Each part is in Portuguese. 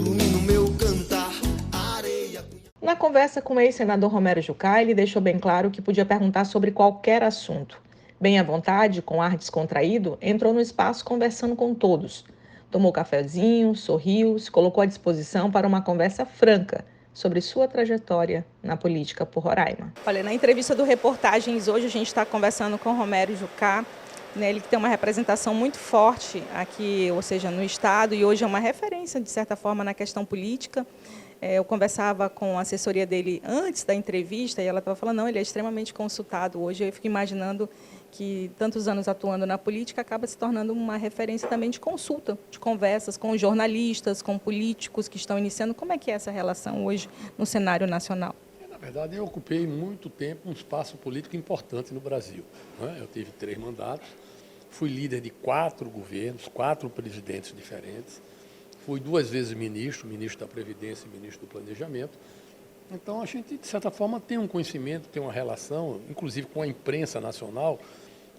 no meu cantar, areia. Na conversa com o ex-senador Romero Jucá, ele deixou bem claro que podia perguntar sobre qualquer assunto. Bem à vontade, com ar descontraído, entrou no espaço conversando com todos. Tomou cafezinho, sorriu, se colocou à disposição para uma conversa franca sobre sua trajetória na política por Roraima. Olha, na entrevista do Reportagens hoje a gente está conversando com Romero Jucá, né, ele tem uma representação muito forte aqui, ou seja, no estado, e hoje é uma referência, de certa forma, na questão política. Eu conversava com a assessoria dele antes da entrevista e ela estava falando, não, ele é extremamente consultado. Hoje eu fico imaginando que tantos anos atuando na política acaba se tornando uma referência também de consulta, de conversas com jornalistas, com políticos que estão iniciando. Como é que é essa relação hoje no cenário nacional? Na verdade, eu ocupei muito tempo um espaço político importante no Brasil, né? Eu tive 3 mandatos, fui líder de 4 governos, 4 presidentes diferentes, fui 2 vezes ministro da Previdência e ministro do Planejamento. Então, a gente, de certa forma, tem um conhecimento, tem uma relação, inclusive com a imprensa nacional,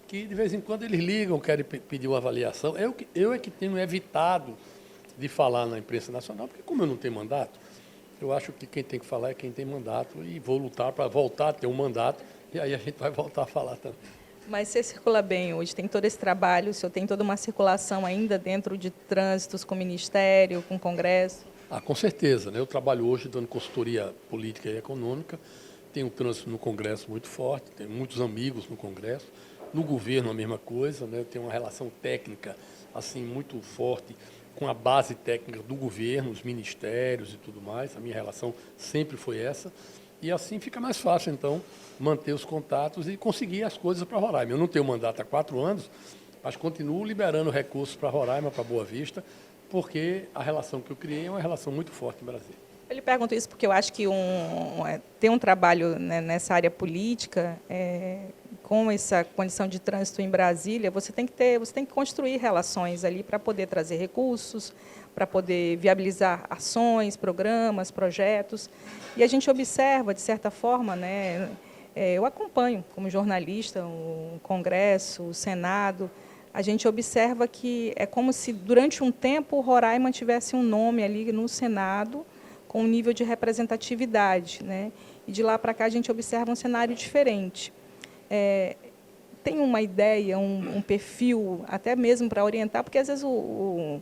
que de vez em quando eles ligam, querem pedir uma avaliação. Eu é que tenho evitado de falar na imprensa nacional, porque como eu não tenho mandato, eu acho que quem tem que falar é quem tem mandato e vou lutar para voltar a ter um mandato e aí a gente vai voltar a falar também. Mas você circula bem hoje, tem todo esse trabalho, o senhor tem toda uma circulação ainda dentro de trânsitos com o Ministério, com o Congresso? Com certeza, né? Eu trabalho hoje dando consultoria política e econômica, tenho um trânsito no Congresso muito forte, tenho muitos amigos no Congresso, no governo a mesma coisa, né? Eu tenho uma relação técnica assim muito forte com a base técnica do governo, os ministérios e tudo mais, a minha relação sempre foi essa, e assim fica mais fácil, então, manter os contatos e conseguir as coisas para Roraima. Eu não tenho mandato há 4 anos, mas continuo liberando recursos para Roraima, para Boa Vista, porque a relação que eu criei é uma relação muito forte em Brasília. Eu lhe pergunto isso porque eu acho que ter um trabalho, né, nessa área política, com essa condição de trânsito em Brasília, você tem que construir relações ali para poder trazer recursos, para poder viabilizar ações, programas, projetos. E a gente observa, de certa forma, né, eu acompanho como jornalista o Congresso, o Senado, a gente observa que é como se, durante um tempo, o Roraima tivesse um nome ali no Senado, com um nível de representatividade, né? E de lá para cá a gente observa um cenário diferente. Tem uma ideia, um perfil, até mesmo para orientar, porque às vezes o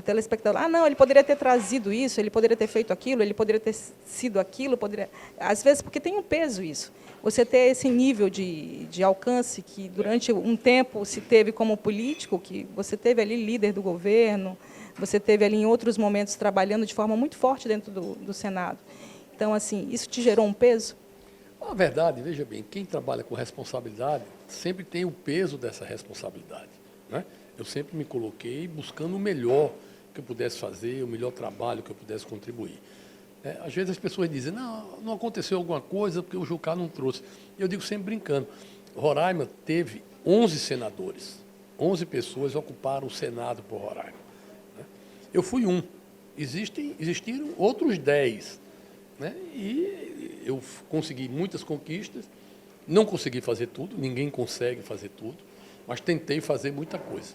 telespectador, não, ele poderia ter trazido isso, ele poderia ter feito aquilo, ele poderia ter sido aquilo, às vezes, porque tem um peso isso. Você ter esse nível de alcance que durante um tempo se teve como político, que você teve ali líder do governo, você teve ali em outros momentos trabalhando de forma muito forte dentro do Senado. Então, assim, isso te gerou um peso? Na verdade, veja bem, quem trabalha com responsabilidade sempre tem o peso dessa responsabilidade, né? Eu sempre me coloquei buscando o melhor que eu pudesse fazer, o melhor trabalho que eu pudesse contribuir. Às vezes as pessoas dizem, não aconteceu alguma coisa porque o Jucá não trouxe. Eu digo sempre brincando, Roraima teve 11 senadores, 11 pessoas ocuparam o Senado por Roraima. Eu fui um, existiram outros 10, né? E eu consegui muitas conquistas, não consegui fazer tudo, ninguém consegue fazer tudo, mas tentei fazer muita coisa.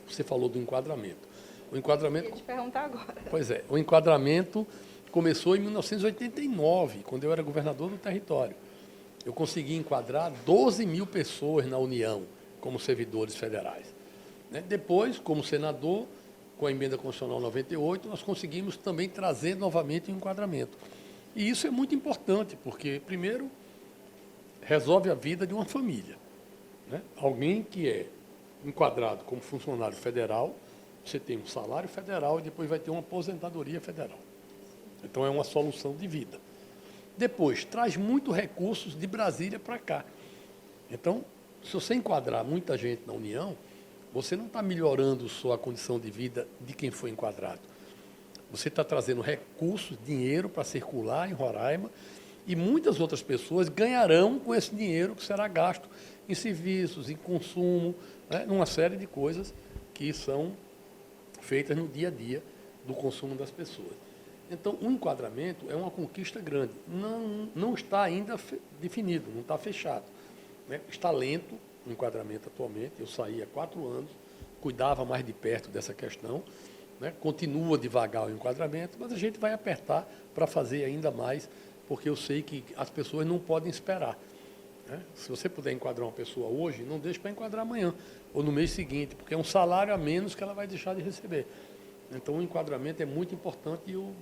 Você falou do enquadramento. O enquadramento... Eu ia te perguntar agora. Pois é, o enquadramento começou em 1989, quando eu era governador do território. Eu consegui enquadrar 12 mil pessoas na União como servidores federais. Depois, como senador, com a emenda constitucional 98, nós conseguimos também trazer novamente o enquadramento. E isso é muito importante, porque, primeiro, resolve a vida de uma família, né? Alguém que é enquadrado como funcionário federal, você tem um salário federal e depois vai ter uma aposentadoria federal. Então, é uma solução de vida. Depois, traz muitos recursos de Brasília para cá. Então, se você enquadrar muita gente na União, você não está melhorando só a condição de vida de quem foi enquadrado. Você está trazendo recursos, dinheiro para circular em Roraima e muitas outras pessoas ganharão com esse dinheiro que será gasto em serviços, em consumo, né, numa série de coisas que são feitas no dia a dia do consumo das pessoas. Então, o enquadramento é uma conquista grande. Não está ainda definido, não está fechado, né? Está lento o enquadramento atualmente. Eu saí há 4 anos, cuidava mais de perto dessa questão, né? Continua devagar o enquadramento, mas a gente vai apertar para fazer ainda mais, porque eu sei que as pessoas não podem esperar. Né? Se você puder enquadrar uma pessoa hoje, não deixe para enquadrar amanhã ou no mês seguinte, porque é um salário a menos que ela vai deixar de receber. Então, o enquadramento é muito importante e eu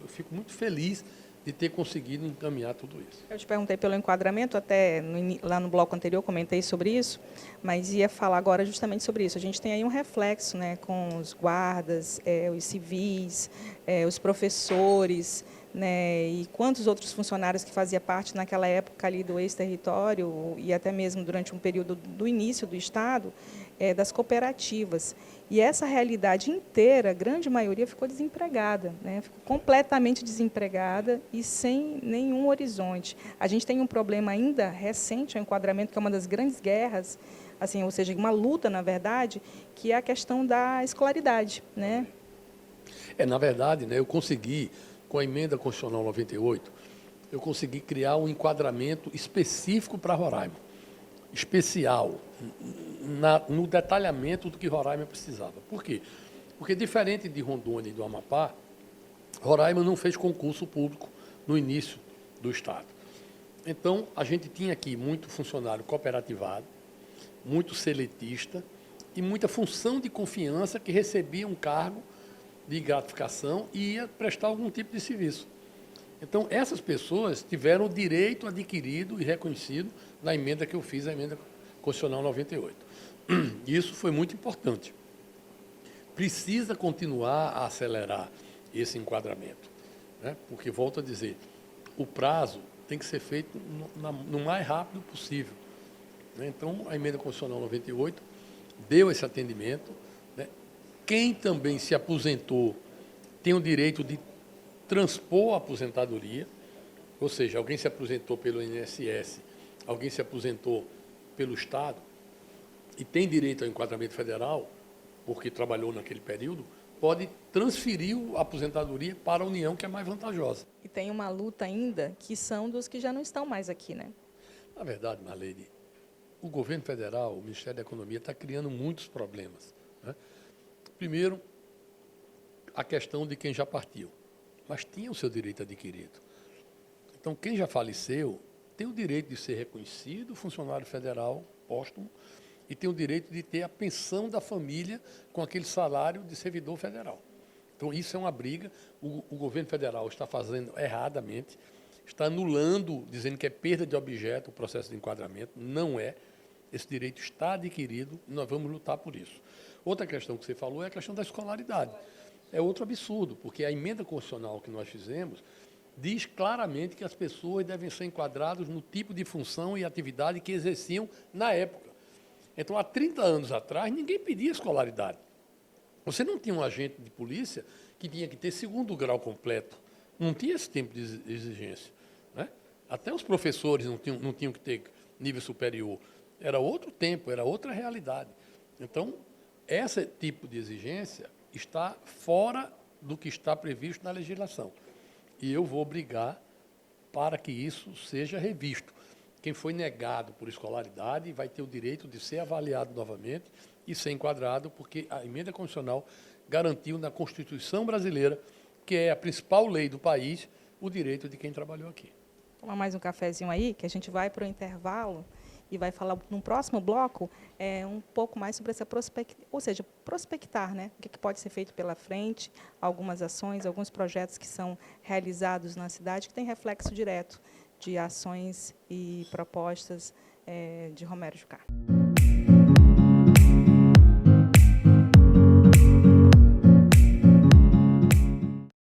fico muito feliz de ter conseguido encaminhar tudo isso. Eu te perguntei pelo enquadramento, até lá no bloco anterior comentei sobre isso, mas ia falar agora justamente sobre isso. A gente tem aí um reflexo, né, com os guardas, os civis, os professores, né, e quantos outros funcionários que faziam parte naquela época ali do ex-território e até mesmo durante um período do início do Estado, das cooperativas. E essa realidade inteira, a grande maioria ficou desempregada, né? Ficou completamente desempregada e sem nenhum horizonte. A gente tem um problema ainda recente, o enquadramento, que é uma das grandes guerras, assim, ou seja, uma luta, na verdade, que é a questão da escolaridade, né? Na verdade, né, eu consegui, com a emenda constitucional 98, eu consegui criar um enquadramento específico para Roraima, especial, no detalhamento do que Roraima precisava. Por quê? Porque, diferente de Rondônia e do Amapá, Roraima não fez concurso público no início do Estado. Então, a gente tinha aqui muito funcionário cooperativado, muito seletista e muita função de confiança que recebia um cargo de gratificação e ia prestar algum tipo de serviço. Então, essas pessoas tiveram o direito adquirido e reconhecido na emenda que eu fiz, a emenda constitucional 98. Isso foi muito importante. Precisa continuar a acelerar esse enquadramento, né? Porque, volto a dizer, o prazo tem que ser feito no mais rápido possível. Né? Então, a emenda constitucional 98 deu esse atendimento. Né? Quem também se aposentou tem o direito de transpor a aposentadoria, ou seja, alguém se aposentou pelo INSS, alguém se aposentou pelo Estado e tem direito ao enquadramento federal, porque trabalhou naquele período, pode transferir a aposentadoria para a União, que é mais vantajosa. E tem uma luta ainda que são dos que já não estão mais aqui, né? Na verdade, Marlene, o governo federal, o Ministério da Economia, está criando muitos problemas. Né? Primeiro, a questão de quem já partiu, mas tinha o seu direito adquirido. Então, quem já faleceu tem o direito de ser reconhecido funcionário federal póstumo e tem o direito de ter a pensão da família com aquele salário de servidor federal. Então, isso é uma briga. O governo federal está fazendo erradamente, está anulando, dizendo que é perda de objeto o processo de enquadramento. Não é. Esse direito está adquirido e nós vamos lutar por isso. Outra questão que você falou é a questão da escolaridade. É outro absurdo, porque a emenda constitucional que nós fizemos diz claramente que as pessoas devem ser enquadradas no tipo de função e atividade que exerciam na época. Então, há 30 anos atrás, ninguém pedia escolaridade. Você não tinha um agente de polícia que tinha que ter segundo grau completo. Não tinha esse tipo de exigência. Né? Até os professores não tinham que ter nível superior. Era outro tempo, era outra realidade. Então, esse tipo de exigência está fora do que está previsto na legislação. E eu vou brigar para que isso seja revisto. Quem foi negado por escolaridade vai ter o direito de ser avaliado novamente e ser enquadrado, porque a emenda constitucional garantiu na Constituição brasileira, que é a principal lei do país, o direito de quem trabalhou aqui. Toma mais um cafezinho aí, que a gente vai para o intervalo e vai falar no próximo bloco um pouco mais sobre essa prospectar, né? O que pode ser feito pela frente, algumas ações, alguns projetos que são realizados na cidade que têm reflexo direto de ações e propostas de Romero Jucá.